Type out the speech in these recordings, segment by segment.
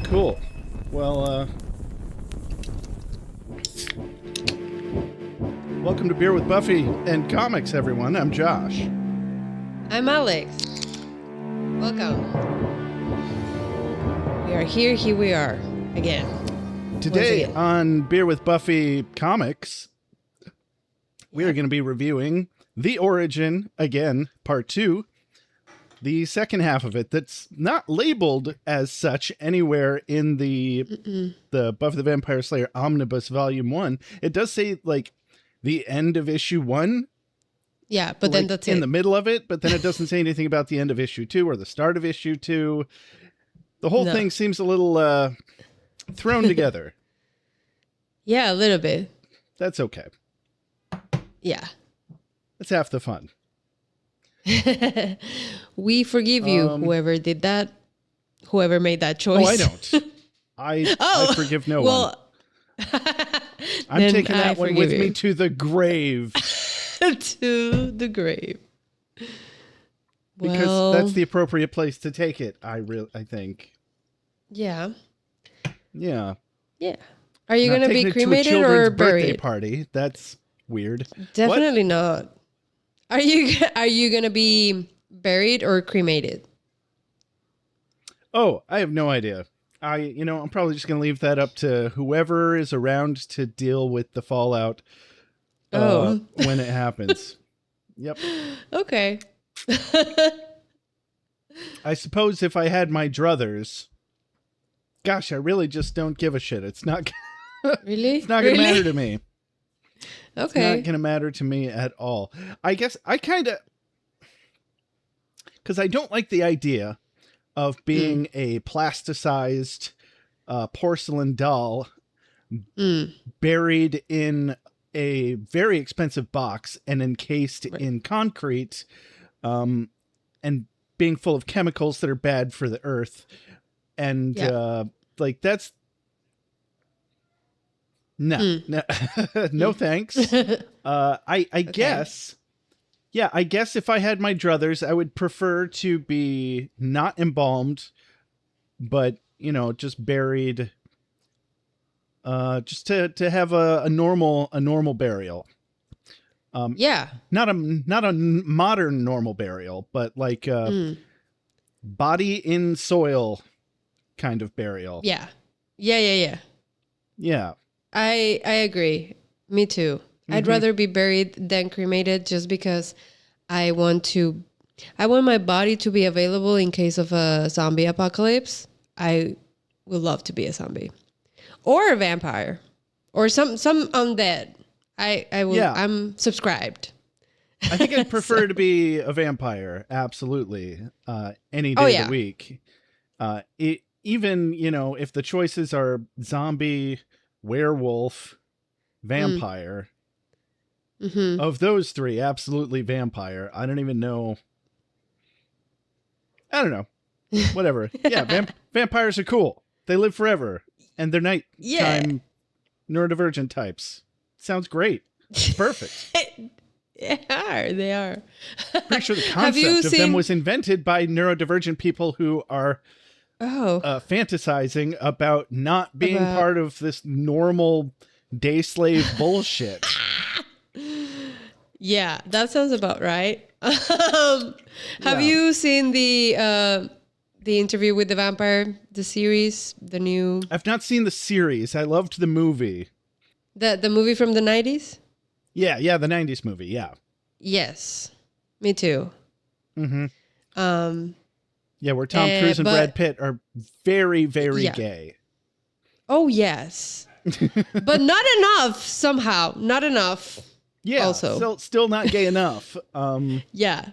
Cool. Well, welcome to Beer with Buffy and Comics, everyone. I'm Josh. I'm Alex. Welcome. We are here. Here we are again. Today on Beer with Buffy Comics, we are going to be reviewing The Origin, again, Part 2. The second half of it that's not labeled as such anywhere in the Buffy the Vampire Slayer Omnibus Volume 1. It does say, like, the end of issue 1. Yeah, but then that's in the middle of it, but then it doesn't say anything about the end of issue 2 or the start of issue 2. The whole thing seems a little thrown together. Yeah, a little bit. That's okay. Yeah. That's half the fun. We forgive you, whoever did that, whoever made that choice. Oh, I don't. I forgive no one. I'm taking that one with me to the grave. To the grave. Because that's the appropriate place to take it, I think. Yeah. Yeah. Yeah. Are you going to be cremated or buried? Birthday party. That's weird. Definitely not. Are you going to be buried or cremated? Oh, I have no idea. I'm probably just going to leave that up to whoever is around to deal with the fallout when it happens. Yep. Okay. I suppose if I had my druthers, gosh, I really just don't give a shit. It's not really. It's not going to matter to me. Okay. It's not going to matter to me at all. I guess I kind of, because I don't like the idea of being a plasticized porcelain doll buried in a very expensive box and encased in concrete, and being full of chemicals that are bad for the earth. And that's no, no thanks. I guess, I guess if I had my druthers, I would prefer to be not embalmed, but just buried, just to have a normal burial. Not a modern normal burial, but like body in soil kind of burial. Yeah. I agree. Me too. I'd rather be buried than cremated, just because I want my body to be available in case of a zombie apocalypse. I would love to be a zombie or a vampire or some undead. I will. Yeah. I'm subscribed. I think I'd prefer to be a vampire. Absolutely. Any day of the week. Even, if the choices are zombie, werewolf, vampire, of those three, absolutely vampire. I don't even know. I don't know. Whatever. Yeah, vampires are cool. They live forever. And they're nighttime neurodivergent types. Sounds great. It's perfect. They are. Pretty sure the concept of them was invented by neurodivergent people who are fantasizing about not being part of this normal day slave bullshit. Yeah, that sounds about right. Have you seen the interview with the vampire, the series, the new? I've not seen the series. I loved the movie. The movie from the 90s? Yeah, the 90s movie, yeah. Yes, me too. Yeah, where Tom Cruise and Brad Pitt are very, very gay. Oh, yes. But not enough, somehow. Not enough. Yeah, also. Still not gay enough. Yeah.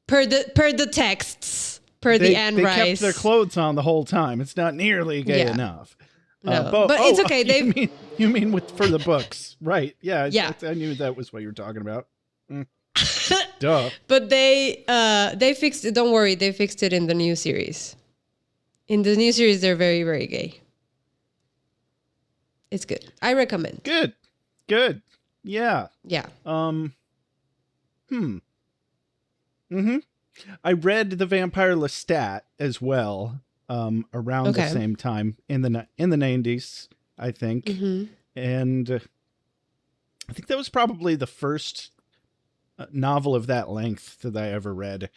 Per the texts, the Anne Rice. They kept their clothes on the whole time. It's not nearly gay enough. No, but it's okay. You mean for the books, right? Yeah. I knew that was what you were talking about. Duh. But they fixed it. Don't worry, they fixed it in the new series. In the new series, they're very, very gay. It's good. I recommend. Good. Yeah. Yeah. I read the Vampire Lestat as well. around the same time in the 90s, I think. And I think that was probably the first novel of that length that I ever read.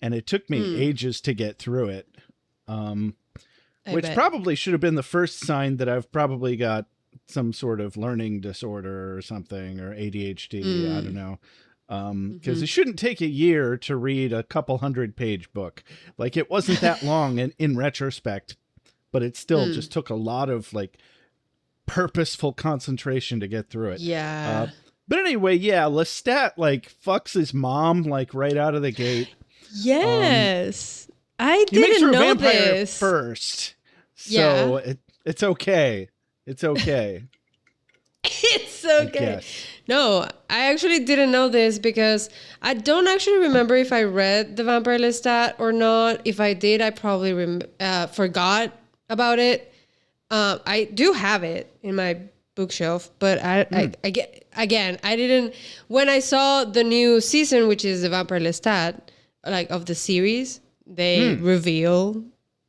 And it took me ages to get through it. Which probably should have been the first sign that I've probably got some sort of learning disorder or something, or ADHD. I don't know. Because it shouldn't take a year to read a couple 100-page book. Like, it wasn't that long in retrospect, but it still just took a lot of like purposeful concentration to get through it. Yeah. But anyway, yeah, Lestat like fucks his mom like right out of the gate. Yes. I He makes didn't her a know vampire this. first. So it's okay. It's okay. It's okay. No, I actually didn't know this because I don't actually remember if I read The Vampire Lestat or not. If I did, I probably forgot about it. I do have it in my bookshelf, but I didn't. When I saw the new season, which is The Vampire Lestat, like of the series, they reveal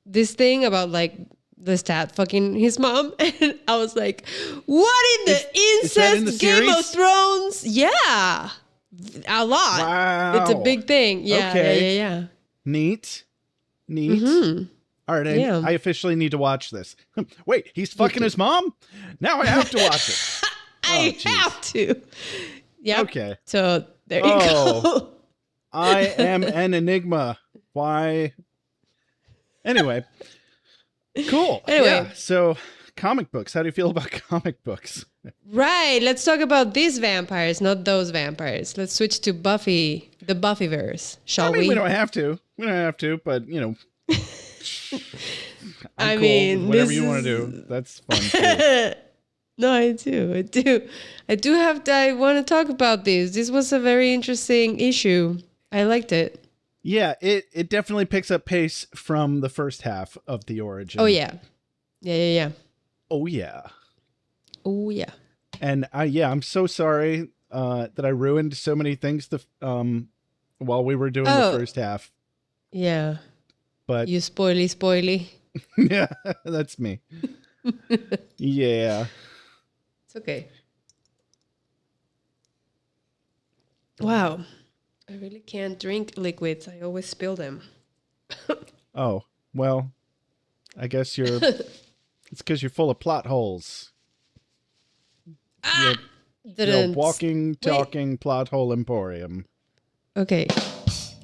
this thing about like Lestat fucking his mom, and I was like, "What in the incest Game of Thrones?" Yeah, a lot. Wow, it's a big thing. Yeah, okay. yeah. Neat. All right, I officially need to watch this. Wait, he's fucking his mom? Now I have to watch it. I have to. Yeah. Okay. So there you go. I am an enigma. Why? Anyway. Cool. Anyway. Yeah, so comic books. How do you feel about comic books? Right. Let's talk about these vampires, not those vampires. Let's switch to Buffy, the Buffyverse, shall we? We don't have to. We don't have to, but, you know. I mean, whatever you want to do. That's fun too. No, I do. I want to talk about this. This was a very interesting issue. I liked it. Yeah, it definitely picks up pace from the first half of the origin. Oh, yeah. Yeah. Oh, yeah. Oh, yeah. And I'm so sorry that I ruined so many things while we were doing the first half. Yeah. But you spoily. Yeah, that's me. Yeah. It's okay. Wow. I really can't drink liquids. I always spill them. Oh, well, I guess it's because you're full of plot holes. You're walking, talking plot hole emporium. Okay.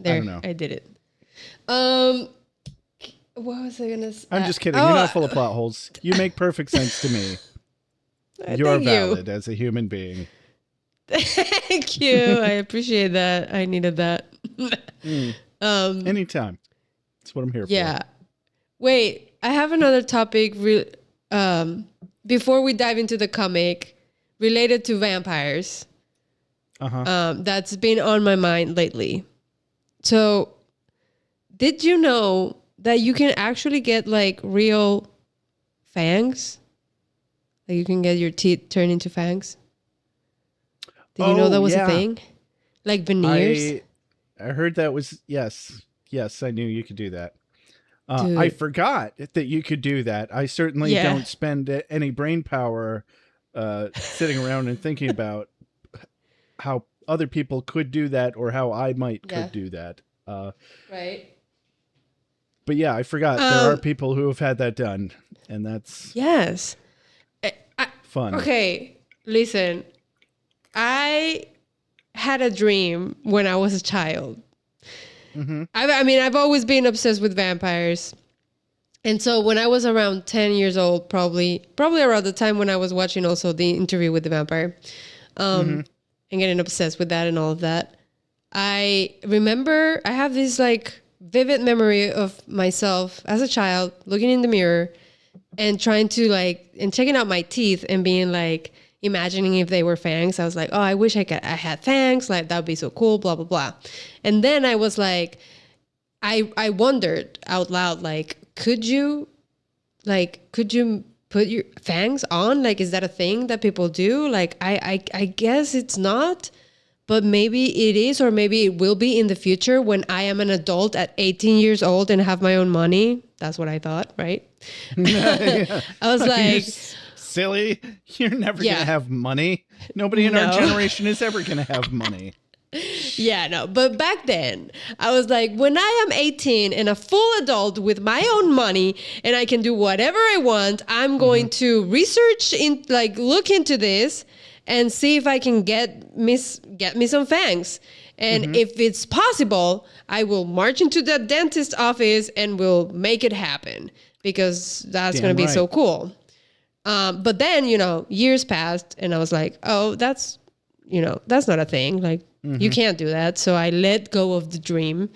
There, I don't know. I did it. What was I going to say? I'm just kidding. You're not full of plot holes. You make perfect sense to me. You're valid as a human being. Thank you. I appreciate that. I needed that. Anytime. That's what I'm here for. Yeah. Wait, I have another topic before we dive into the comic related to vampires. That's been on my mind lately. So, did you know that you can actually get like real fangs? Like you can get your teeth turned into fangs? Did you know that was a thing? Like veneers? I heard that was, yes, I knew you could do that. I forgot that you could do that. I certainly don't spend any brain power sitting around and thinking about how other people could do that or how I could do that. Right. But yeah, I forgot there are people who have had that done, and that's fun. Okay, listen. I had a dream when I was a child. I've always been obsessed with vampires. And so when I was around 10 years old, probably around the time when I was watching also the Interview with the Vampire, and getting obsessed with that and all of that, I remember I have this like vivid memory of myself as a child looking in the mirror and trying to and checking out my teeth and being like, imagining if they were fangs. I was like, oh, I wish I had fangs. Like, that would be so cool, blah, blah, blah. And then I was like, I wondered out loud, like, could you put your fangs on? Like, is that a thing that people do? Like, I guess it's not, but maybe it is, or maybe it will be in the future when I am an adult at 18 years old and have my own money. That's what I thought, right? Yeah. I was like, silly. You're never Yeah. going to have money. Nobody in our No. generation is ever going to have money. yeah, no. But back then, I was like, when I am 18 and a full adult with my own money and I can do whatever I want, I'm going to look into this and see if I can get me some fangs. And if it's possible, I will march into the dentist office and will make it happen because that's going to be so cool. But then, years passed and I was like, oh, that's not a thing. Like, you can't do that. So I let go of the dream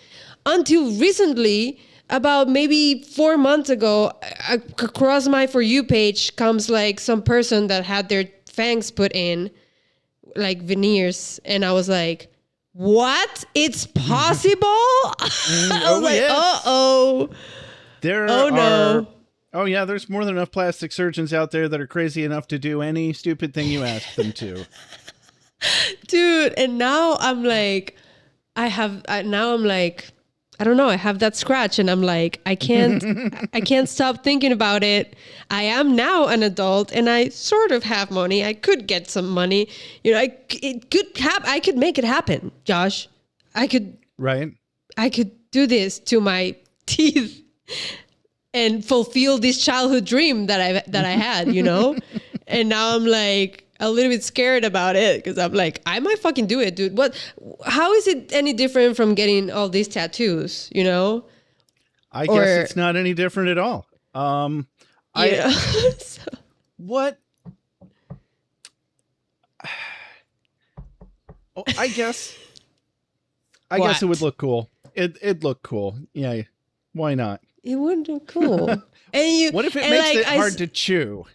until recently, about maybe 4 months ago, across my For You page comes like some person that had their fangs put in, like veneers. And I was like, what? It's possible? I was like, uh-oh. Oh, yeah, there's more than enough plastic surgeons out there that are crazy enough to do any stupid thing you ask them to. Dude, and now I'm like, I have that scratch and I'm like, I can't stop thinking about it. I am now an adult and I sort of have money. I could get some money. I could make it happen, Josh. I could do this to my teeth and fulfill this childhood dream that I had, And now I'm like a little bit scared about it because I'm like, I might fucking do it, dude. How is it any different from getting all these tattoos, I guess it's not any different at all. What? Oh, I guess it would look cool. It'd look cool. Yeah. Why not? It would look cool. What if it makes it hard to chew?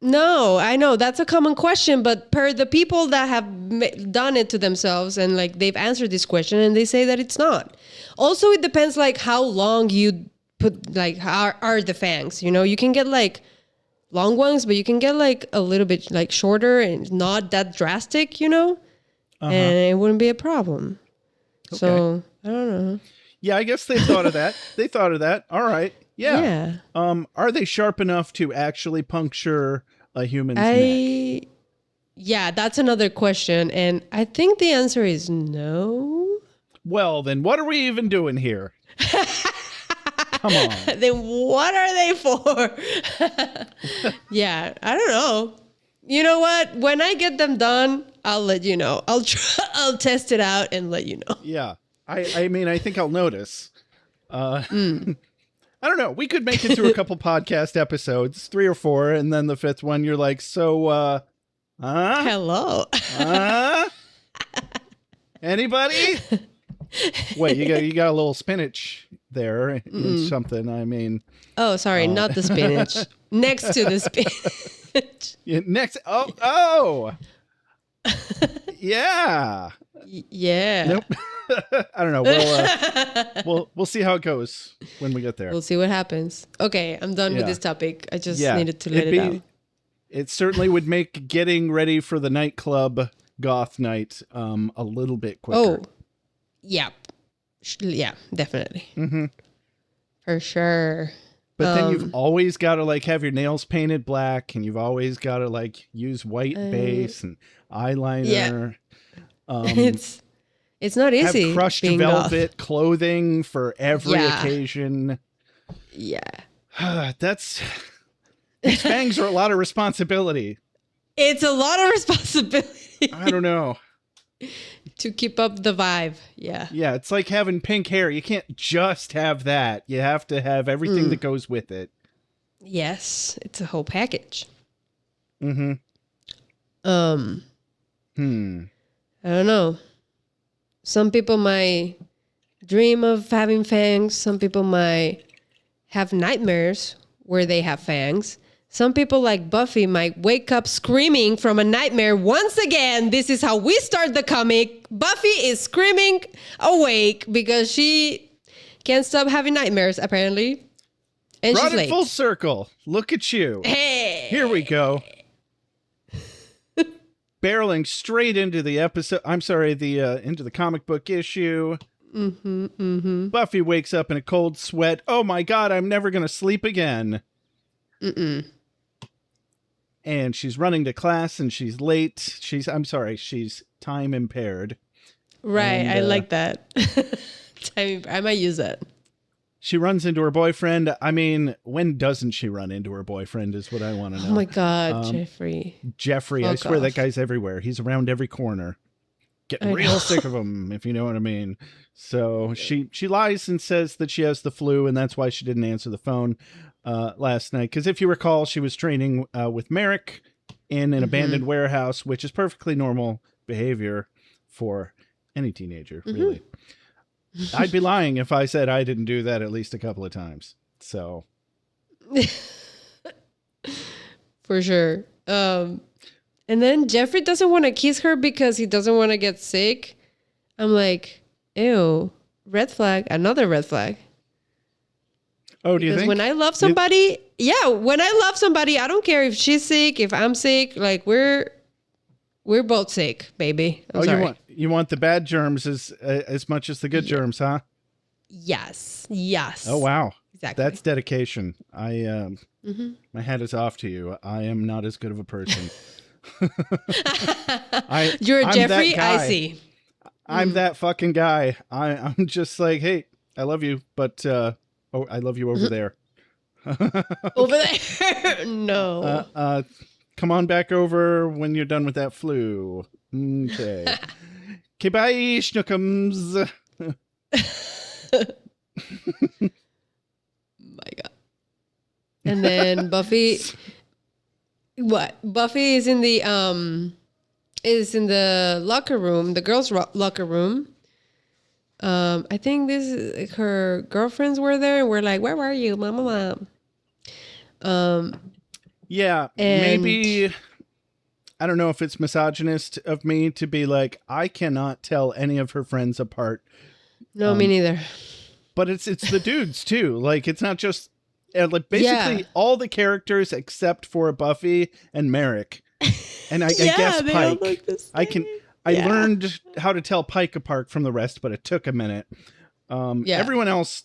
No, I know that's a common question, but per the people that have done it to themselves and like they've answered this question and they say that it's not. Also, it depends like how long you put, like how are the fangs, you can get like long ones, but you can get like a little bit like shorter and not that drastic, and it wouldn't be a problem. Okay. So I don't know. Yeah, I guess they thought of that. All right. Yeah. Are they sharp enough to actually puncture a human's neck? Yeah, that's another question. And I think the answer is no. Well, then what are we even doing here? Come on. Then what are they for? Yeah, I don't know. You know what? When I get them done, I'll let you know. I'll test it out and let you know. Yeah. I mean, I think I'll notice. I don't know. We could make it through a couple podcast episodes, 3 or 4, and then the 5th one, you're like, so, hello. Anybody? Wait, you got a little spinach there in something. I mean. Oh, sorry, not the spinach. Next to the spinach. Next. Oh. Yeah. Yeah. Nope. I don't know. We'll see how it goes when we get there. We'll see what happens. Okay, I'm done with this topic. I just needed to let it out. It certainly would make getting ready for the nightclub goth night a little bit quicker. Oh, yeah. Yeah, definitely. Mm-hmm. For sure. But then you've always got to like have your nails painted black, and you've always got to like use white base and eyeliner. Yeah. It's not easy. Have crushed velvet clothing for every occasion. Yeah. These fangs are a lot of responsibility. It's a lot of responsibility. I don't know. To keep up the vibe. Yeah. Yeah, it's like having pink hair. You can't just have that. You have to have everything that goes with it. Yes, it's a whole package. Mm-hmm. I don't know. Some people might dream of having fangs. Some people might have nightmares where they have fangs. Some people like Buffy might wake up screaming from a nightmare once again. This is how we start the comic. Buffy is screaming awake because she can't stop having nightmares, apparently. And brought she's it late. Full circle. Look at you. Hey. Here we go. Barreling straight into the episode. I'm sorry, into the comic book issue. Mm-hmm, mm-hmm. Buffy wakes up in a cold sweat. Oh my God, I'm never going to sleep again. Mm-mm. And she's running to class and she's late. She's time impaired. Right, And, I like that. I might use that. She runs into her boyfriend. I mean, when doesn't she run into her boyfriend is what I want to know. Oh my God, Jeffrey. Jeffrey, I Fuck swear off. that guy's everywhere. He's around every corner. Getting I real know. sick of him, if you know what I mean. So she lies and says that she has the flu, and that's why she didn't answer the phone last night. Because if you recall, she was training with Merrick in an abandoned warehouse, which is perfectly normal behavior for any teenager, really. I'd be lying if I said I didn't do that at least a couple of times. So, For sure. And then Jeffrey doesn't want to kiss her because he doesn't want to get sick. I'm like, ew, red flag, another red flag. oh, do you Because think? when I love somebody, when I love somebody, I don't care if she's sick, if I'm sick, like we're both sick, baby. I'm sorry. You want the bad germs as much as the good germs, huh? Yes. Oh wow, Exactly. that's dedication. My hat is off to you. I am not as good of a person. You're I'm Jeffrey, that guy. I see. I'm that fucking guy. I'm just like, hey, I love you, but I love you over there. Over there. No. Come on back over when you're done with that flu. Okay. Okay, bye, schnookums. My God. And then Buffy. What? Buffy is in the locker room, the girls' locker room. I think her girlfriends were there, and we're like, "Where were you, mama, mom?" Yeah, And maybe. I don't know if it's misogynist of me to be like, I cannot tell any of her friends apart. no, me neither. But it's the dudes too. Like it's not just like basically all the characters except for Buffy and Merrick, and I guess they all Pike. look the same. I learned how to tell Pike apart from the rest, but it took a minute. Everyone else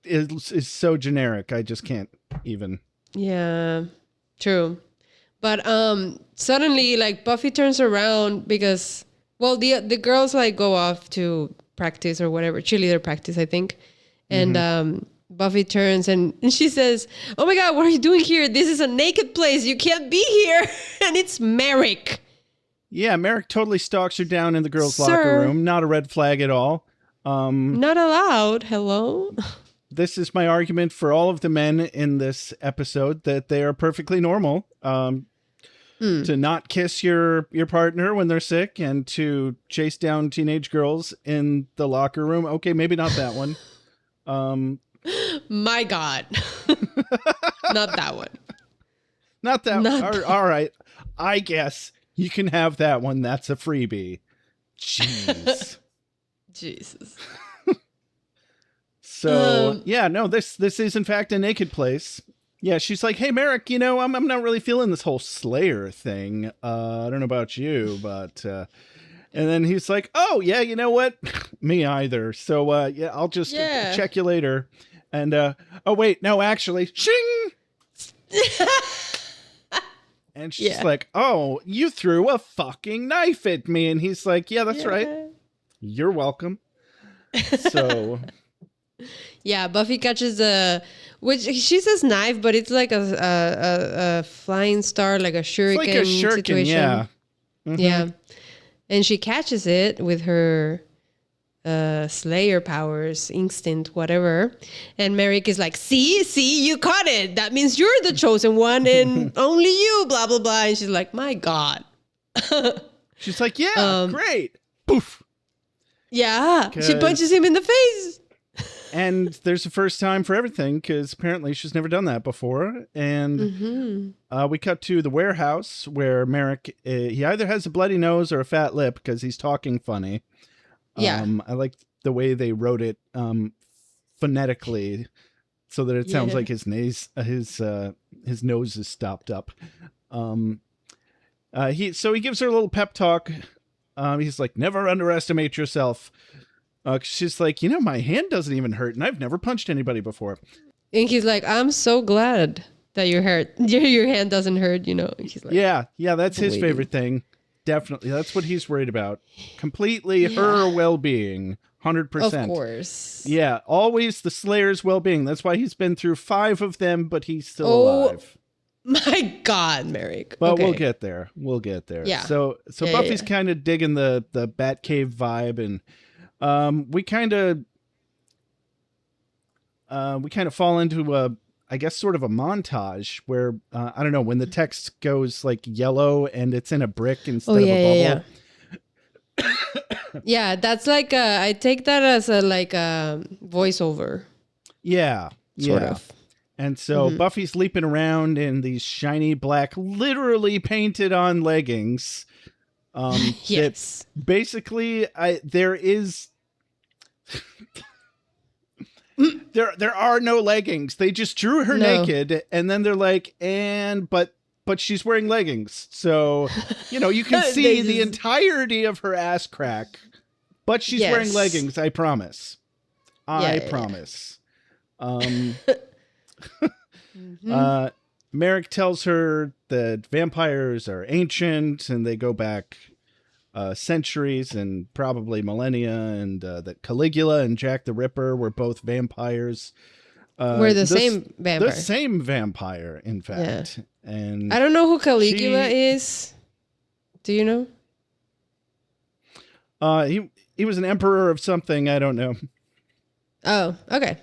is so generic. I just can't even. Yeah, true. But suddenly, like Buffy turns around because the girls like go off to practice or whatever, cheerleader practice, I think, and Buffy turns and she says, "Oh my God, what are you doing here? This is a naked place. You can't be here." And it's Merrick. Yeah, Merrick totally stalks her down in the girls' Sir. locker room. Not a red flag at all. Not allowed. Hello. This is my argument for all of the men in this episode that they are perfectly normal. To not kiss your partner when they're sick and to chase down teenage girls in the locker room. Okay, maybe not that one. My God. Not that one. Not that. All right. I guess you can have that one. That's a freebie. Jeez. Jesus. So this is in fact a naked place. Yeah, she's like, hey, Merrick, I'm not really feeling this whole Slayer thing. I don't know about you, but... and then he's like, oh, yeah, you know what? Me either. So, I'll just check you later. And, oh, wait, no, actually, shing! And she's like, oh, you threw a fucking knife at me. And he's like, yeah, that's right. You're welcome. So... Yeah, Buffy catches which she says knife, but it's like a flying star, like a shuriken, like a shuriken situation. Yeah. Mm-hmm. Yeah. And she catches it with her Slayer powers, instinct, whatever. And Merrick is like, see, you caught it. That means you're the chosen one and only you, blah, blah, blah. And she's like, my God. She's like, yeah, great. Poof. Yeah. She punches him in the face. And there's a first time for everything because apparently she's never done that before. And we cut to the warehouse where Merrick, he either has a bloody nose or a fat lip because he's talking funny. Yeah. I like the way they wrote it phonetically so that it sounds like his nose is stopped up. He gives her a little pep talk. He's like, never underestimate yourself. She's like, my hand doesn't even hurt, and I've never punched anybody before. And he's like, I'm so glad that your hand doesn't hurt, And he's like, yeah, that's his favorite thing. Definitely. That's what he's worried about. Completely her well-being. 100%. Of course. Yeah, always the Slayer's well-being. That's why he's been through 5 of them, but he's still alive. My God, Merrick. But we'll get there. Yeah. So Buffy's kind of digging the Batcave vibe, and we kind of fall into I guess sort of a montage where I don't know, when the text goes like yellow and it's in a brick instead of a bubble. Yeah, that's like I take that as a voiceover. Yeah, sort of. And so Buffy's leaping around in these shiny black, literally painted on leggings. Yes. Basically, there is. There are no leggings. They just drew her naked, and then they're like, but she's wearing leggings, so you can see the entirety of her ass crack, but she's wearing leggings. I promise. I promise. Merrick tells her that vampires are ancient and they go back centuries and probably millennia, and that Caligula and Jack the Ripper were both vampires. We're the same vampire. The same vampire, in fact. Yeah. And I don't know who Caligula is. Do you know? He was an emperor of something. I don't know. Oh, okay.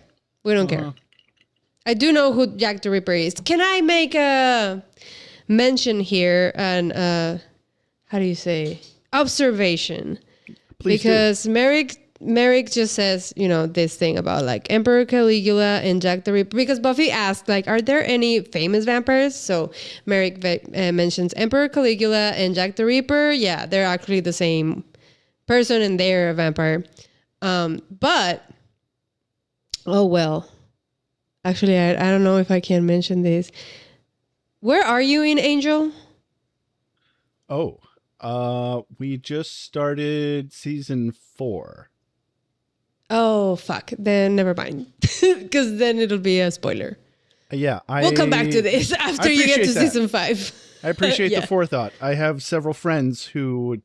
We don't care. I do know who Jack the Ripper is. Can I make a mention here and how do you say, observation? Please because do. Merrick just says, this thing about like Emperor Caligula and Jack the Ripper, because Buffy asked like, are there any famous vampires? So Merrick mentions Emperor Caligula and Jack the Ripper. Yeah, they're actually the same person and they're a vampire. But oh well. Actually, I don't know if I can mention this. Where are you in Angel? We just started season 4. Oh, fuck. Then never mind. Because then it'll be a spoiler. Yeah. We'll come back to this after you get to season 5. I appreciate the forethought. I have several friends who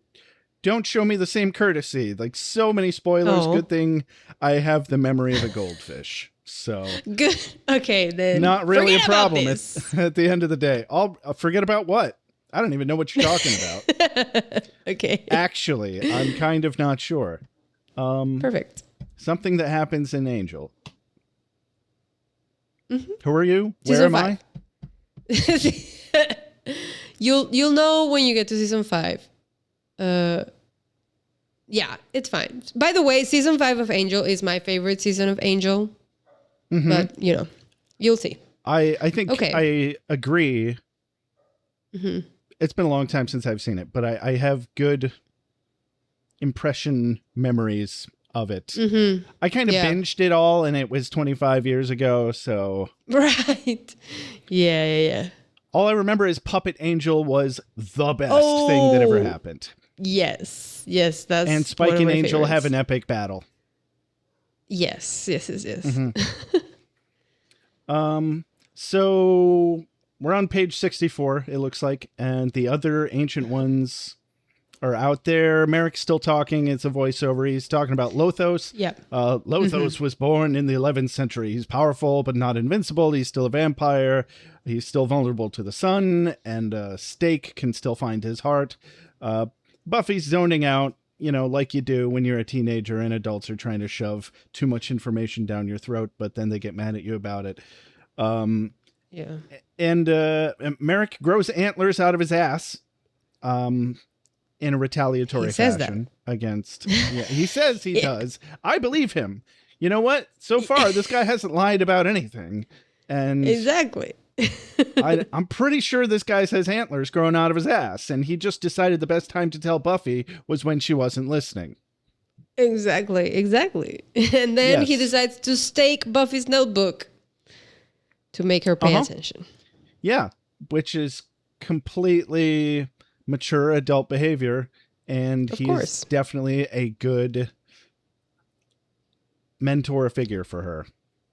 don't show me the same courtesy. Like so many spoilers. Good thing I have the memory of a goldfish. So good. Okay, then. Not really a problem at the end of the day. I'll forget about what? I don't even know what you're talking about. Okay. Actually, I'm kind of not sure. Perfect. Something that happens in Angel. Mm-hmm. Who are you? Season Where am 5. I? You'll know when you get to season 5. Yeah, it's fine. By the way, season 5 of Angel is my favorite season of Angel. Mm-hmm. But, you'll see. I think I agree. Mm-hmm. It's been a long time since I've seen it, but I have good impression memories of it. Mm-hmm. I kind of binged it all, and it was 25 years ago, so... Right. Yeah. All I remember is Puppet Angel was the best thing that ever happened. Yes, that's and Spike and Angel favorites. Have an epic battle. Yes. Mm-hmm. So we're on page 64, it looks like, and the other ancient ones are out there. Merrick's still talking. It's a voiceover. He's talking about Lothos. Yeah. Lothos was born in the 11th century. He's powerful, but not invincible. He's still a vampire. He's still vulnerable to the sun, and a stake can still find his heart. Buffy's zoning out, like you do when you're a teenager and adults are trying to shove too much information down your throat, but then they get mad at you about it. Yeah. And Merrick grows antlers out of his ass in a retaliatory fashion against... Yeah, he says he does. I believe him. You know what? So far, this guy hasn't lied about anything. And exactly. I'm pretty sure this guy has antlers growing out of his ass, and he just decided the best time to tell Buffy was when she wasn't listening. Exactly. And then he decides to stake Buffy's notebook to make her pay attention. Yeah, which is completely mature adult behavior, and he's definitely a good mentor figure for her.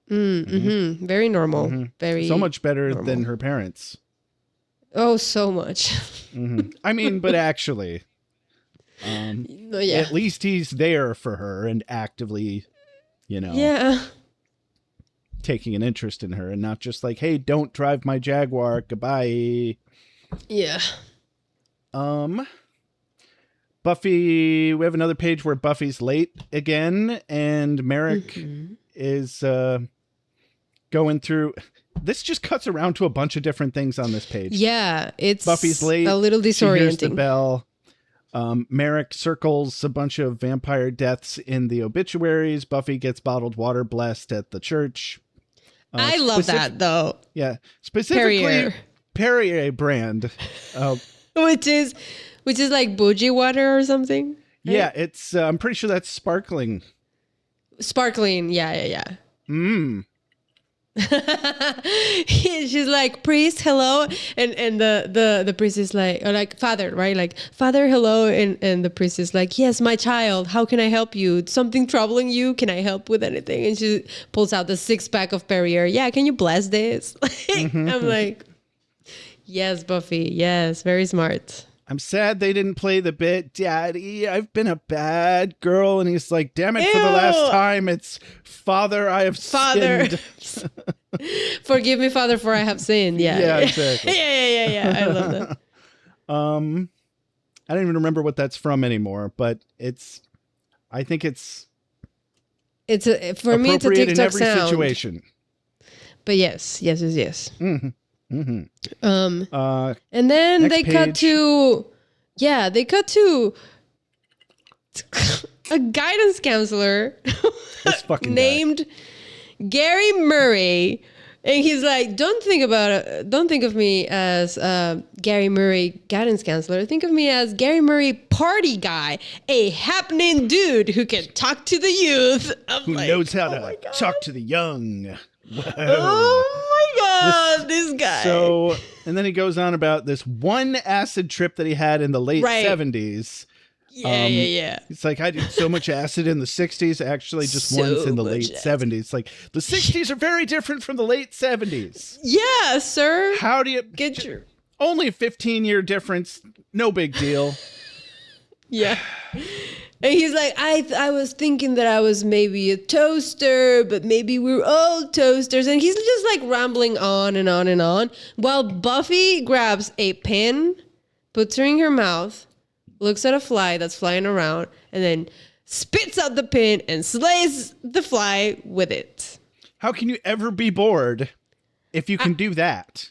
Very normal. Very So much better normal. than her parents. Oh, so much. I mean, but actually, at least he's there for her and actively, taking an interest in her and not just like, hey, don't drive my Jaguar. Goodbye. Yeah. Buffy, we have another page where Buffy's late again and Merrick is going through. This just cuts around to a bunch of different things on this page. Yeah, it's Buffy's late. a little disorienting. She hears the bell. Merrick circles a bunch of vampire deaths in the obituaries. Buffy gets bottled water blessed at the church. I love that, though. Yeah. Specifically, Perrier brand. Which is like bougie water or something. Right? Yeah, it's, I'm pretty sure that's sparkling. Sparkling, yeah. She's like, priest, hello, and the priest is like, or like, father, right? Like, father, hello, and the priest is like, yes, my child, how can I help you? Something troubling you? Can I help with anything? And she pulls out the 6-pack of Perrier. Yeah, can you bless this? I'm like, yes, Buffy, yes, very smart. I'm sad they didn't play the bit, Daddy, I've been a bad girl. And he's like, damn it, for the last time, it's Father, I have sinned. Forgive me, Father, for I have sinned. Yeah, exactly. Yeah. I love that. I don't even remember what that's from anymore, but I think it's for me, it's a TikTok in every sound. situation. But yes. Mm-hmm. And then they cut to a guidance counselor named Gary Murray, and he's like, don't think of me as Gary Murray guidance counselor. Think of me as Gary Murray party guy, a happening dude who can talk to the youth. Who knows how to talk to the young. Whoa. Oh my God, this guy. So, and then he goes on about this one acid trip that he had in the late 70s. Yeah. It's like, I did so much acid in the 60s, actually just once in the late 70s. Like, the 60s are very different from the late 70s. Yeah, sir. How do you get your... Only a 15-year difference. No big deal. Yeah. And he's like, I was thinking that I was maybe a toaster, but maybe we're all toasters. And he's just like rambling on and on and on, while Buffy grabs a pin, puts her in her mouth, looks at a fly that's flying around, and then spits out the pin and slays the fly with it. How can you ever be bored if you can do that?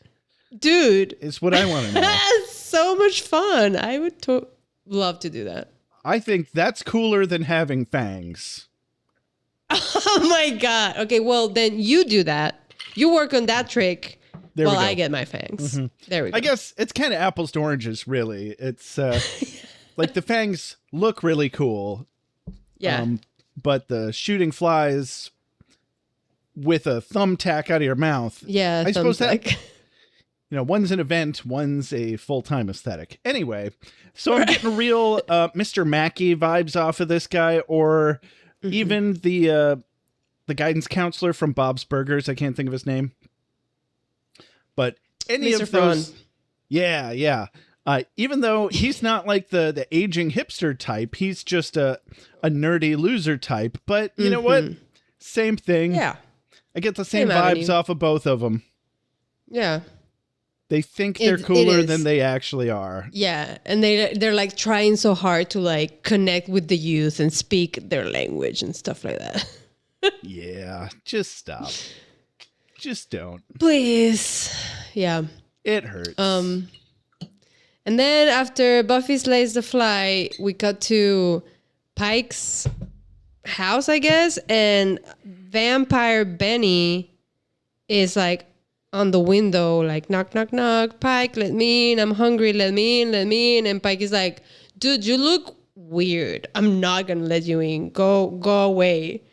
Dude. Is what I want to know. That's so much fun. I would love to do that. I think that's cooler than having fangs. Oh my God. Okay, well, then you do that. You work on that trick while I get my fangs. Mm-hmm. There we go. I guess it's kind of apples to oranges, really. It's like the fangs look really cool. Yeah. But the shooting flies with a thumbtack out of your mouth. Yeah, I suppose that... one's an event, one's a full-time aesthetic. Anyway, so I'm getting real Mr. Mackey vibes off of this guy, or even the guidance counselor from Bob's Burgers. I can't think of his name. But any Mr. of those... Yeah. Even though he's not like the aging hipster type, he's just a nerdy loser type. But you know what? Same thing. Yeah. I get the same vibes off of both of them. Yeah. They think they're cooler than they actually are. Yeah, and they're like trying so hard to like connect with the youth and speak their language and stuff like that. Yeah, just stop. Just don't. Please. Yeah. It hurts. And then after Buffy slays the fly, we cut to Pike's house, I guess, and Vampire Benny is like on the window, like, knock, knock, knock, Pike, let me in, I'm hungry, let me in. And Pike is like, dude, you look weird. I'm not gonna let you in. Go away.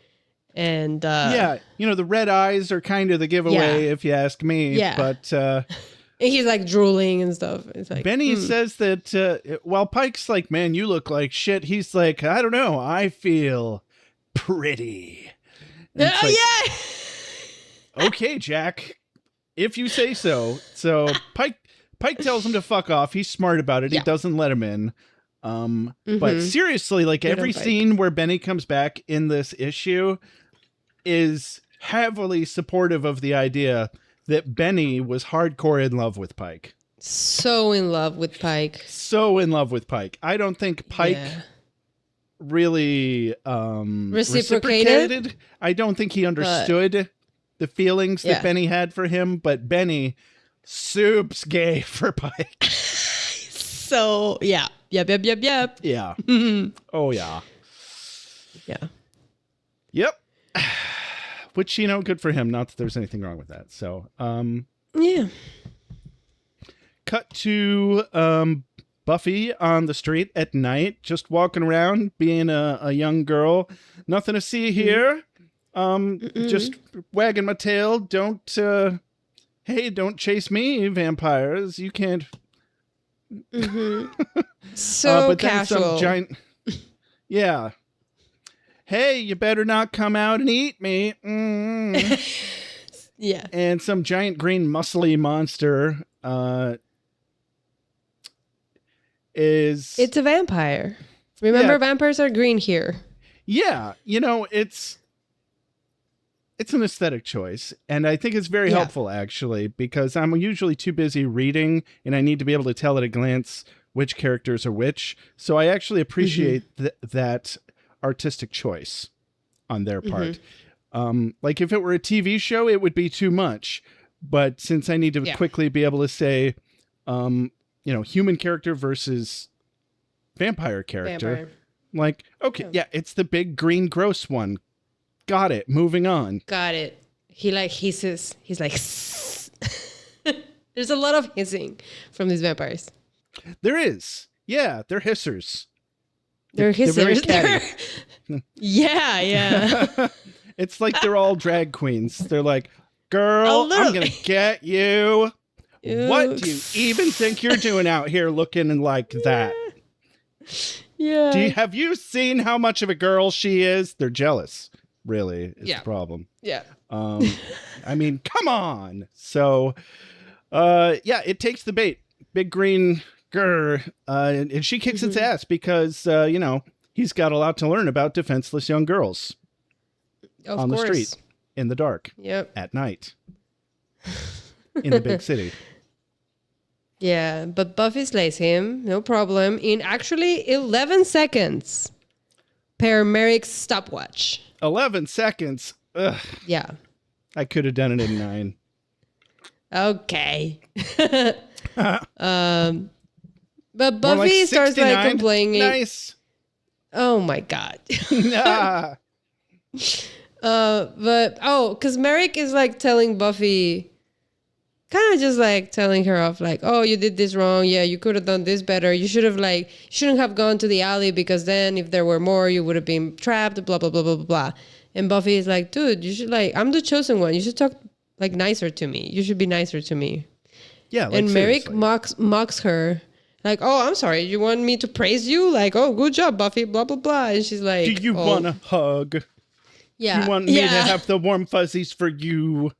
And the red eyes are kind of the giveaway, if you ask me. Yeah. But and he's like drooling and stuff. It's like Benny says that while Pike's like, man, you look like shit, he's like, I don't know, I feel pretty. And Oh, it's like, okay, Jack, if you say so. So Pike tells him to fuck off. He's smart about it. Yeah. He doesn't let him in. But seriously, like Good on every Pike. scene where Benny comes back in this issue is heavily supportive of the idea that Benny was hardcore in love with Pike. So in love with Pike. So in love with Pike. I don't think Pike really reciprocated. I don't think he understood the feelings that Benny had for him, but Benny soup's gay for Pike. So, yeah. Yep. Yeah. Oh, yeah. Yeah. Yep. Which, good for him. Not that there's anything wrong with that. So, yeah. Cut to Buffy on the street at night, just walking around, being a young girl. Nothing to see here. Just wagging my tail. Don't chase me, vampires. You can't. So but casual. Then some giant. Yeah. Hey, you better not come out and eat me. Yeah. And some giant green muscly monster It's a vampire. Remember, vampires are green here. Yeah, it's an aesthetic choice, and I think it's very helpful, actually, because I'm usually too busy reading, and I need to be able to tell at a glance which characters are which. So I actually appreciate that artistic choice on their part. Like if it were a TV show, it would be too much. But since I need to quickly be able to say, human character versus vampire character, like, okay, it's the big green gross one. Got it. Moving on. Got it. He hisses. He's like, there's a lot of hissing from these vampires. There is. Yeah, they're hissers. They're hissers. They're very catty. Yeah. It's like they're all drag queens. They're like, girl, I'm going to get you. Oops. What do you even think you're doing out here looking like that? Yeah. Have you seen how much of a girl she is? They're jealous, really, is the problem. Yeah. I mean, come on. So, it takes the bait. Big green grr, and she kicks its ass because, he's got a lot to learn about defenseless young girls on the street in the dark at night in the big city. Yeah, but Buffy slays him, no problem, in actually 11 seconds per Merrick's stopwatch. 11 seconds? Ugh. Yeah. I could have done it in 9. Okay. But Buffy starts complaining. Nice. Oh my God. Nah. Because Merrick is telling Buffy, kind of just telling her off, oh, you did this wrong. Yeah, you could have done this better. You shouldn't have gone to the alley because then if there were more, you would have been trapped, blah, blah, blah, blah, blah, blah. And Buffy is like, dude, you should I'm the chosen one. You should talk nicer to me. You should be nicer to me. Yeah. And Merrick mocks her. Oh, I'm sorry. You want me to praise you? Oh, good job, Buffy, blah, blah, blah. And she's like, do you want a hug? Yeah. You want me to have the warm fuzzies for you?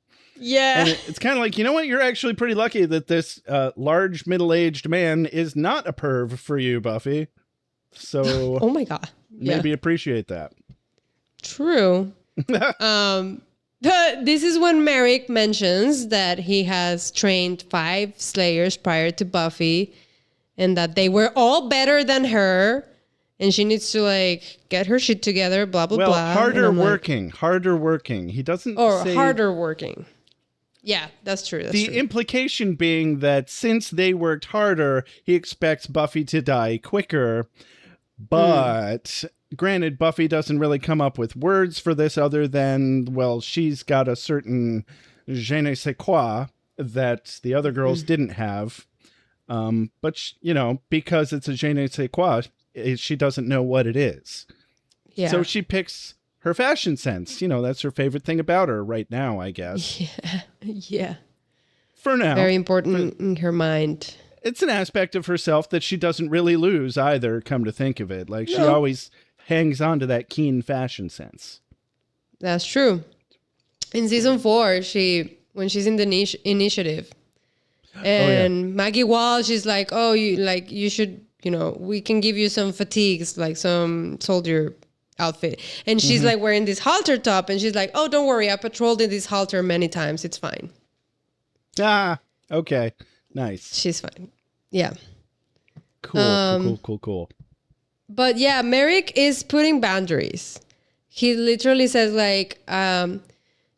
Yeah. And it's kind of like, you know what? You're actually pretty lucky that this large middle-aged man is not a perv for you, Buffy. So oh my God. Maybe appreciate that. True. This is when Merrick mentions that he has trained 5 slayers prior to Buffy and that they were all better than her and she needs to get her shit together, blah, blah, blah. Harder working. He doesn't say... harder working. Yeah, that's true. The implication being that since they worked harder, he expects Buffy to die quicker. But granted, Buffy doesn't really come up with words for this other than, well, she's got a certain je ne sais quoi that the other girls didn't have. But, because it's a je ne sais quoi, she doesn't know what it is. Yeah. So she picks her fashion sense. That's her favorite thing about her right now, I guess. Yeah. For now. Very important in her mind. It's an aspect of herself that she doesn't really lose either, come to think of it. She always hangs on to that keen fashion sense. That's true. In season 4, when she's in the initiative, and Maggie Wall, she's like, "Oh, you should, we can give you some fatigues, like some soldier outfit." And she's like wearing this halter top, and she's like, "Oh, don't worry, I patrolled in this halter many times. It's fine." Ah, okay, nice. She's fine. Yeah. Cool. But yeah, Merrick is putting boundaries. He literally says like,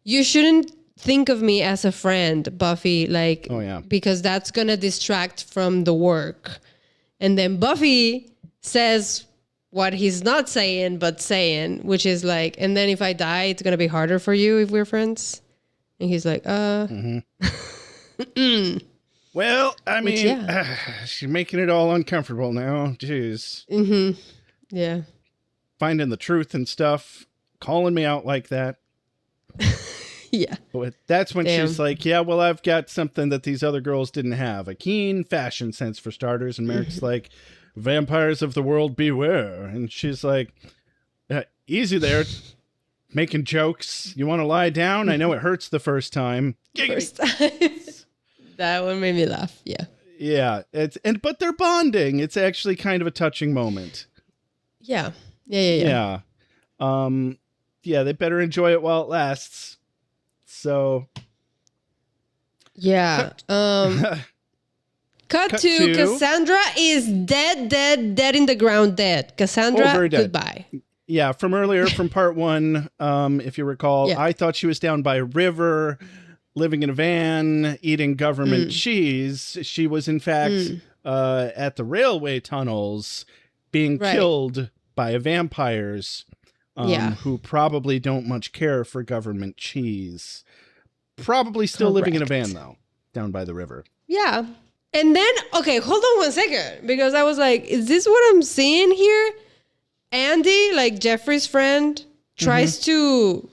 "You shouldn't think of me as a friend, Buffy, like, because that's going to distract from the work." And then Buffy says what he's not saying, but saying, which is like, "And then if I die, it's going to be harder for you if we're friends." And he's like, Well, I mean, she's making it all uncomfortable now. Jeez. Yeah. Finding the truth and stuff, calling me out like that. Yeah. But that's when she's like, "Yeah, well, I've got something that these other girls didn't have. A keen fashion sense, for starters." And Merrick's like, "Vampires of the world, beware." And she's like, "Easy there. Making jokes. You want to lie down? I know it hurts the first time." First time. That one made me laugh. Yeah. Yeah. But they're bonding. It's actually kind of a touching moment. Yeah. Yeah. They better enjoy it while it lasts. So. Yeah. Cut to Cassandra is dead in the ground, dead. Cassandra, goodbye. Yeah, from earlier, from part 1, if you recall, I thought she was down by a river, living in a van, eating government cheese. She was, in fact, at the railway tunnels, being killed by vampires who probably don't much care for government cheese. Probably still living in a van, though, down by the river. Yeah. And then, okay, hold on one second, because I was like, is this what I'm seeing here? Andy, like Jeffrey's friend, tries to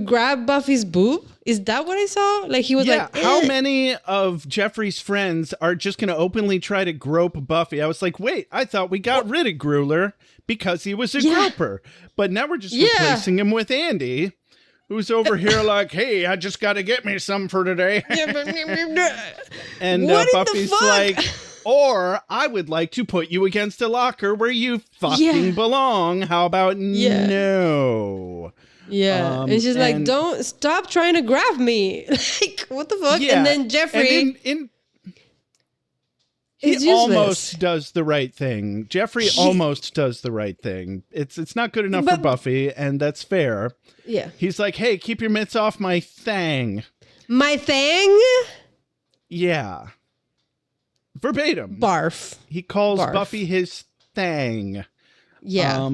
grab Buffy's boob. Is that what I saw? Like he was like, How many of Jeffrey's friends are just going to openly try to grope Buffy? I was like, wait, I thought we got rid of Grueller because he was a groper. But now we're just replacing him with Andy, who's over here like, "Hey, I just got to get me some for today." And Buffy's like, "Or I would like to put you against a locker where you fucking belong. How about no?" Yeah. And she's like, "Don't stop trying to grab me." Like, what the fuck? Yeah. And then Jeffrey... He almost does the right thing. Jeffrey almost does the right thing. It's not good enough for Buffy, and that's fair. Yeah. He's like, "Hey, keep your mitts off my thang." My thang? Yeah. Verbatim. Barf. He calls Buffy his thang. Yeah.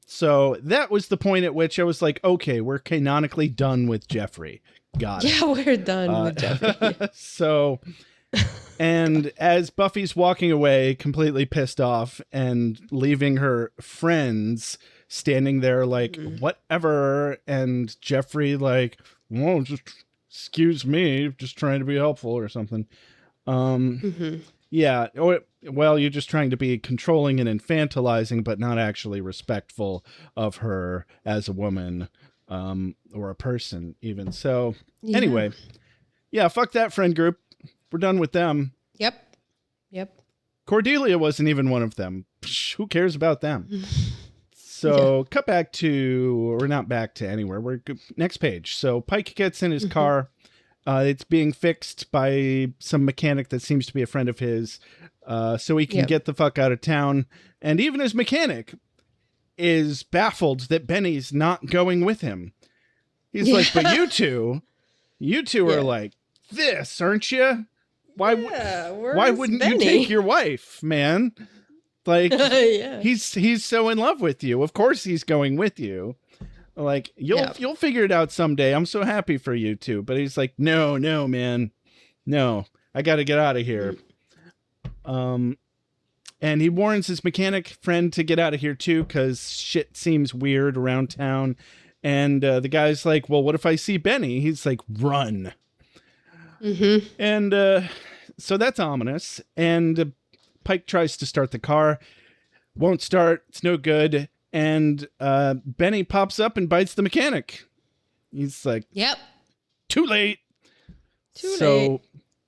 So that was the point at which I was like, okay, we're canonically done with Jeffrey. Got it. Yeah, we're done with Jeffrey. So, and as Buffy's walking away, completely pissed off and leaving her friends standing there like, whatever. And Jeffrey like, "Well, just excuse me, just trying to be helpful," or something. Yeah. Well, you're just trying to be controlling and infantilizing, but not actually respectful of her as a woman, or a person even. So anyway, fuck that friend group. We're done with them. Yep. Cordelia wasn't even one of them. Who cares about them? So cut back to, or not back to anywhere. We're next page. So Pike gets in his car. It's being fixed by some mechanic that seems to be a friend of his, so he can get the fuck out of town. And even his mechanic is baffled that Benny's not going with him. He's like, "But you two are like this, aren't you? Why wouldn't Benny? you take your wife, man? Like, he's so in love with you. Of course he's going with you. Like, you'll figure it out someday. I'm so happy for you two." But he's like, no, man. No, I got to get out of here. And he warns his mechanic friend to get out of here too, because shit seems weird around town. And the guy's like, "Well, what if I see Benny?" He's like, "Run." And so that's ominous. And Pike tries to start the car. Won't start. It's no good. And Benny pops up and bites the mechanic. He's like, Yep. too late. Too so late.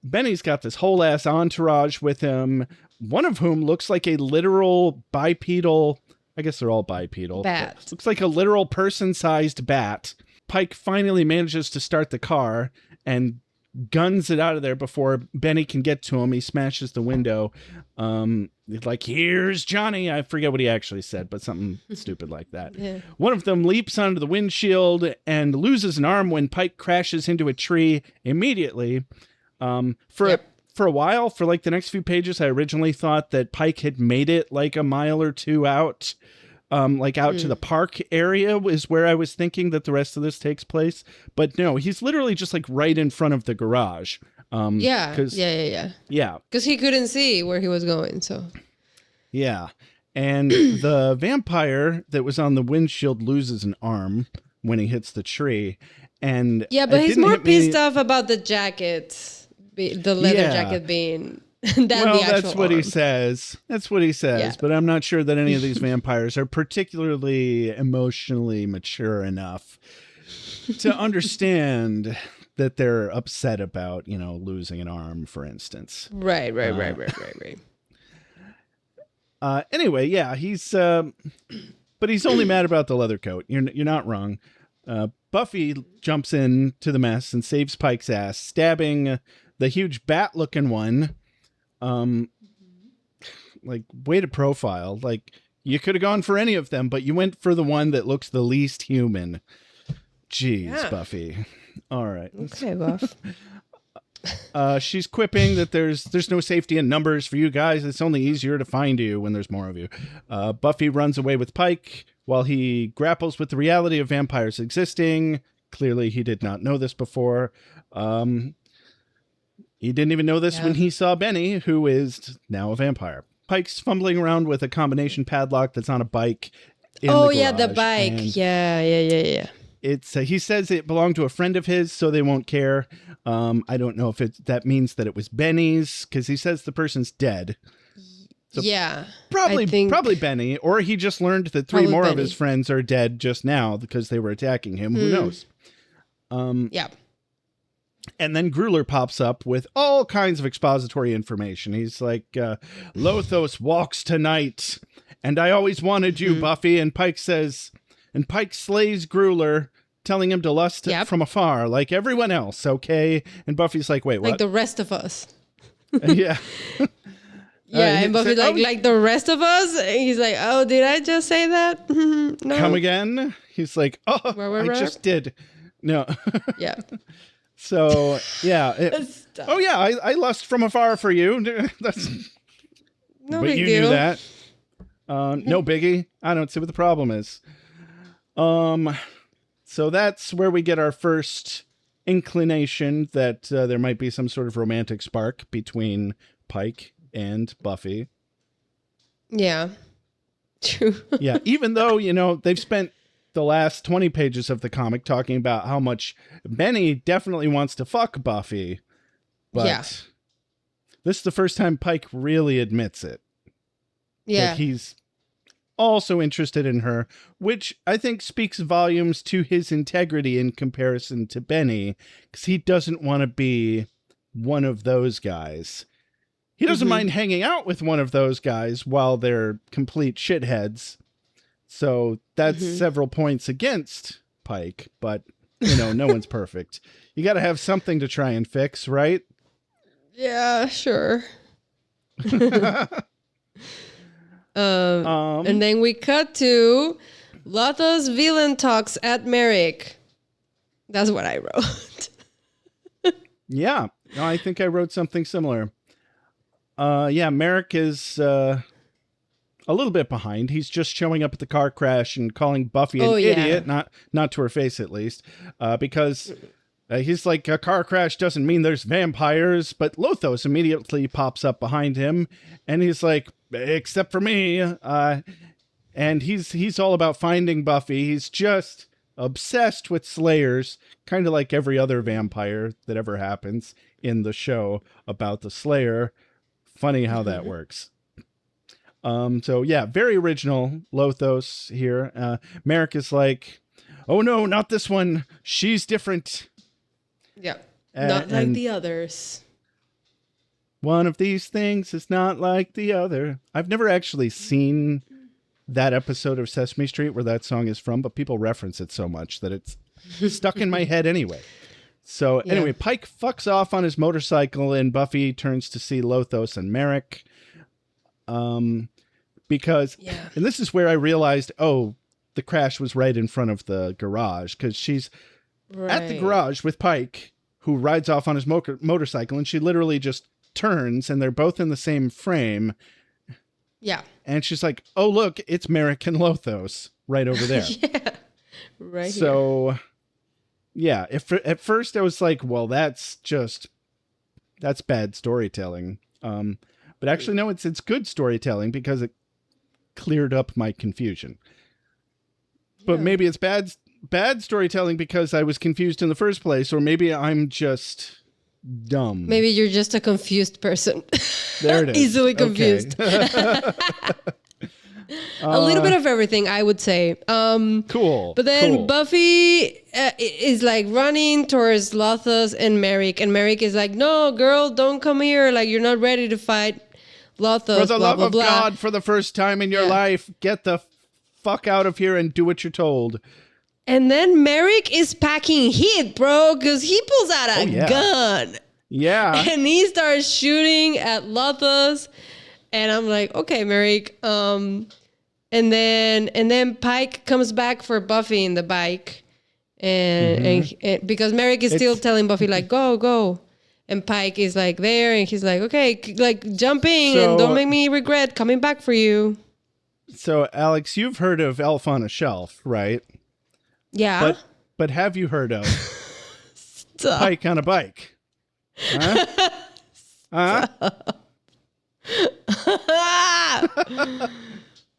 Benny's got this whole ass entourage with him, one of whom looks like a literal bipedal, I guess they're all bipedal. Bat. Looks like a literal person-sized bat. Pike finally manages to start the car and guns it out of there before Benny can get to him. He smashes the window. Like, here's Johnny. I forget what he actually said, but something stupid like that. Yeah. One of them leaps onto the windshield and loses an arm when Pike crashes into a tree immediately. For a while, for like the next few pages, I originally thought that Pike had made it like a mile or two out. To the park area is where I was thinking that the rest of this takes place. But no, he's literally just like right in front of the garage. Yeah. Because he couldn't see where he was going, so. Yeah. And the vampire that was on the windshield loses an arm when he hits the tree. And yeah, but he's more pissed off about the jacket, the leather jacket being... that's what he says. That's what he says. Yeah. But I'm not sure that any of these vampires are particularly emotionally mature enough to understand that they're upset about, losing an arm, for instance. Right. Anyway, yeah, he's but he's only mad about the leather coat. You're not wrong. Buffy jumps in to the mess and saves Pike's ass, stabbing the huge bat-looking one. Like, way to profile. Like, you could have gone for any of them, but you went for the one that looks the least human. Jeez, Buffy. All right. Okay, Buff. She's quipping that there's no safety in numbers for you guys. It's only easier to find you when there's more of you. Buffy runs away with Pike while he grapples with the reality of vampires existing. Clearly, he did not know this before. He didn't even know this when he saw Benny, who is now a vampire. Pike's fumbling around with a combination padlock that's on a bike. The bike. Yeah. It's he says it belonged to a friend of his, so they won't care. I don't know if that means that it was Benny's, because he says the person's dead. So probably Benny, or he just learned that three more of his friends are dead just now because they were attacking him. Who knows? Yeah. And then Gruler pops up with all kinds of expository information. He's like, Lothos walks tonight, and I always wanted you, Buffy. And Pike slays Gruler, telling him to lust from afar, like everyone else, okay? And Buffy's like, wait, what? Like the rest of us. Yeah. Yeah, and Buffy's like the rest of us? He's like, oh, did I just say that? No. Come again? He's like, I just did. No. Yeah. So, yeah. I lust from afar for you. That's no but big you deal. knew that. No biggie. I don't see what the problem is. So that's where we get our first inclination that there might be some sort of romantic spark between Pike and Buffy. Yeah. True. Yeah, even though, they've spent the last 20 pages of the comic talking about how much Benny definitely wants to fuck Buffy. But this is the first time Pike really admits it. Yeah. That he's also interested in her, which I think speaks volumes to his integrity in comparison to Benny, because he doesn't want to be one of those guys. He doesn't mind hanging out with one of those guys while they're complete shitheads. So that's several points against Pike, but, no one's perfect. You got to have something to try and fix, right? Yeah, sure. And then we cut to Lothos villain talks at Merrick. That's what I wrote. Yeah, I think I wrote something similar. Merrick is a little bit behind. He's just showing up at the car crash and calling Buffy an idiot, not to her face at least, because he's like, a car crash doesn't mean there's vampires. But Lothos immediately pops up behind him, and he's like, except for me. And he's all about finding Buffy. He's just obsessed with slayers, kind of like every other vampire that ever happens in the show about the Slayer. Funny how that works. So yeah, very original Lothos here. Merrick is like, oh no, not this one. She's different. Yeah. Not like the others. One of these things is not like the other. I've never actually seen that episode of Sesame Street where that song is from, but people reference it so much that it's stuck in my head anyway. So anyway, Pike fucks off on his motorcycle and Buffy turns to see Lothos and Merrick. Because, and this is where I realized, oh, the crash was right in front of the garage, because she's at the garage with Pike, who rides off on his motorcycle, and she literally just turns, and they're both in the same frame. Yeah. And she's like, oh, look, it's Merrick and Lothos right over there. Right so, yeah, at first I was like, well, that's bad storytelling. But actually, no, it's good storytelling because it cleared up my confusion. But maybe it's bad storytelling because I was confused in the first place, or maybe I'm just dumb. Maybe you're just a confused person. There it is. Easily confused. Okay. A little bit of everything, I would say. Cool. But then Buffy is like running towards Lothos and Merrick is like, no, girl, don't come here. Like, you're not ready to fight Lothos. For the blah, love blah, of blah. God, for the first time in your life, get the fuck out of here and do what you're told. And then Merrick is packing heat, bro, because he pulls out a gun. Yeah. And he starts shooting at Lothos. And I'm like, okay, Merrick. And then Pike comes back for Buffy in the bike. And because Merrick is still telling Buffy, like, go. And Pike is like there. And he's like, okay, like jump in and don't make me regret coming back for you. So, Alex, you've heard of Elf on a Shelf, right? Yeah. But have you heard of Pike on a Bike? Huh?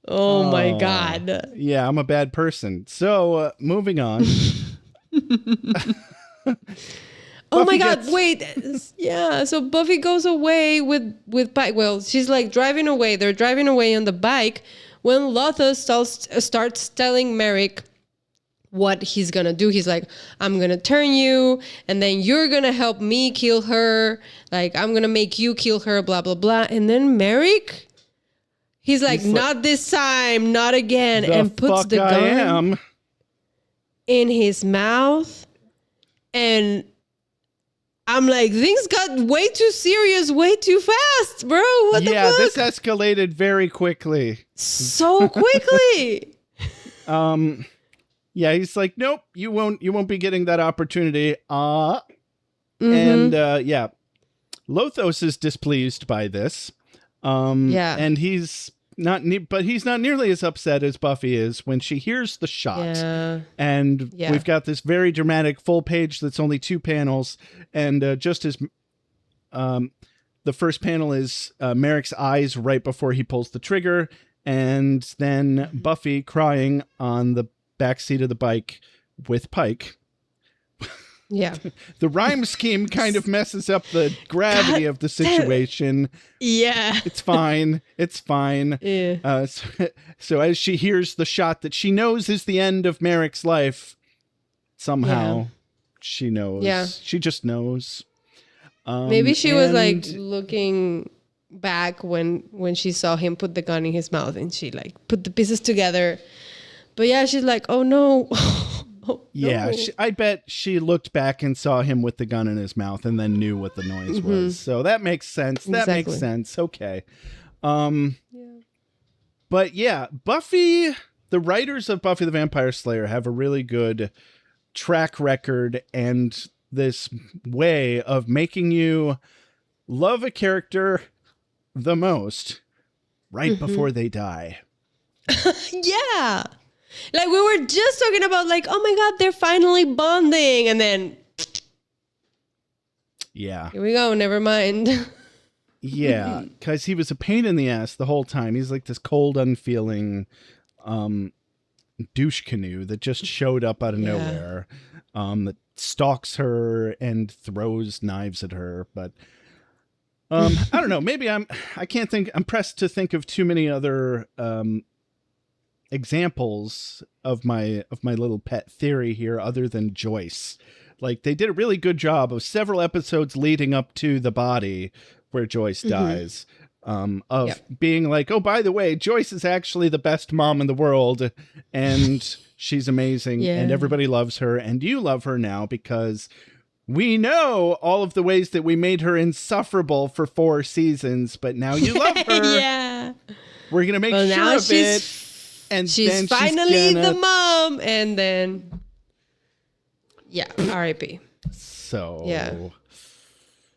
Oh my God. Yeah, I'm a bad person. So, moving on. Oh my God, wait. Yeah, so Buffy goes away with Pike. Well, she's like driving away. They're driving away on the bike when Lothos starts telling Merrick what he's gonna do. He's like, I'm gonna turn you, and then you're gonna help me kill her. Like, I'm gonna make you kill her, blah, blah, blah. And then Merrick, he's like, not this time, not again, and puts the gun in his mouth. And I'm like, things got way too serious, way too fast, bro. What the fuck? Yeah, this escalated very quickly. So quickly. Yeah, he's like, nope, you won't be getting that opportunity. And yeah, Lothos is displeased by this. And he's not nearly as upset as Buffy is when she hears the shot. Yeah. And we've got this very dramatic full page that's only 2 panels, and just as the first panel is Merrick's eyes right before he pulls the trigger, and then Buffy crying on the back seat of the bike with Pike. Yeah. The rhyme scheme kind of messes up the gravity of the situation. Yeah. It's fine. It's fine. Yeah. So as she hears the shot that she knows is the end of Merrick's life, somehow she knows. Yeah. She just knows. Maybe she was like looking back when she saw him put the gun in his mouth, and she like put the pieces together. But yeah, she's like, oh no. Oh, yeah, no. I bet she looked back and saw him with the gun in his mouth and then knew what the noise was. So that makes sense. That makes sense. Okay. But yeah, Buffy, the writers of Buffy the Vampire Slayer have a really good track record and this way of making you love a character the most right before they die. Yeah. Like, we were just talking about, like, oh my God, they're finally bonding. And then, yeah, here we go. Never mind. Yeah, because he was a pain in the ass the whole time. He's like this cold, unfeeling douche canoe that just showed up out of nowhere, that stalks her and throws knives at her. But I don't know. Maybe I can't think. I'm pressed to think of too many other examples of my little pet theory here, other than Joyce. Like, they did a really good job of several episodes leading up to the body where Joyce dies. Of being like, oh, by the way, Joyce is actually the best mom in the world, and she's amazing, and everybody loves her, and you love her now because we know all of the ways that we made her insufferable for 4 seasons, but now you love her. Yeah. We're going to make sure of it. And she's then finally the mom, and then, R.I.P. So,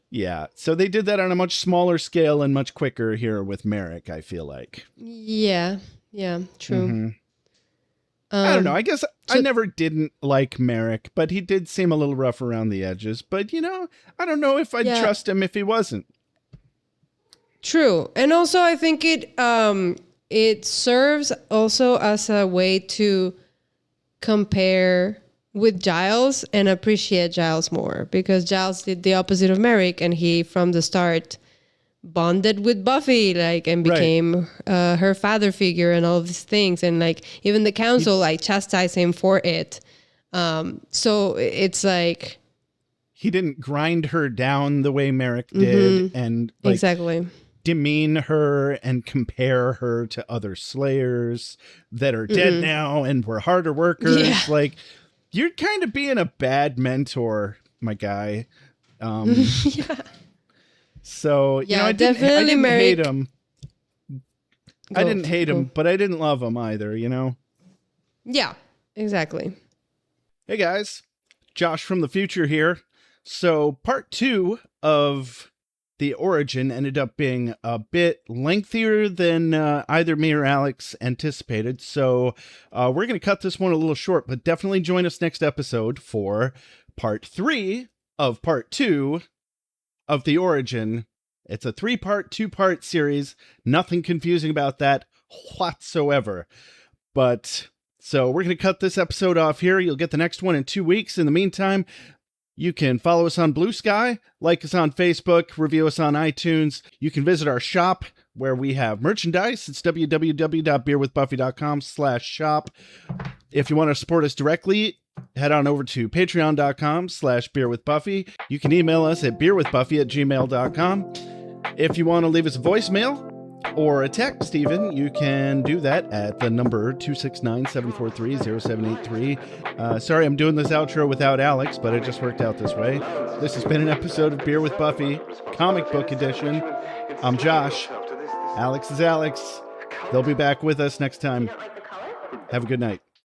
yeah. So they did that on a much smaller scale and much quicker here with Merrick, I feel like. Yeah, true. Mm-hmm. I don't know. I guess I never didn't like Merrick, but he did seem a little rough around the edges. But, I don't know if I'd trust him if he wasn't. True. And also, I think it serves also as a way to compare with Giles and appreciate Giles more, because Giles did the opposite of Merrick, and he from the start bonded with Buffy, and became her father figure and all of these things, and even the council chastised him for it. So it's like he didn't grind her down the way Merrick did, and exactly demean her and compare her to other Slayers that are dead now and were harder workers. Yeah. You're kind of being a bad mentor, my guy. So, I didn't hate him. I didn't hate him, but I didn't love him either, Yeah, exactly. Hey guys, Josh from the future here. So part 2 of The Origin ended up being a bit lengthier than either me or Alex anticipated. So we're going to cut this one a little short, but definitely join us next episode for part 3 of part 2 of The Origin. It's a 3-part, 2-part series. Nothing confusing about that whatsoever. But so we're going to cut this episode off here. You'll get the next one in 2 weeks. In the meantime, you can follow us on Blue Sky, like us on Facebook, review us on iTunes. You can visit our shop where we have merchandise. It's www.beerwithbuffy.com/shop. If you want to support us directly, head on over to patreon.com/beerwithbuffy. You can email us at beerwithbuffy@gmail.com. If you want to leave us a voicemail or a text even, you can do that at the number 269-743-0783. Sorry, I'm doing this outro without Alex, but it just worked out this way. This has been an episode of Beer with Buffy, comic book edition. I'm Josh. Alex is Alex. They'll be back with us next time. Have a good night.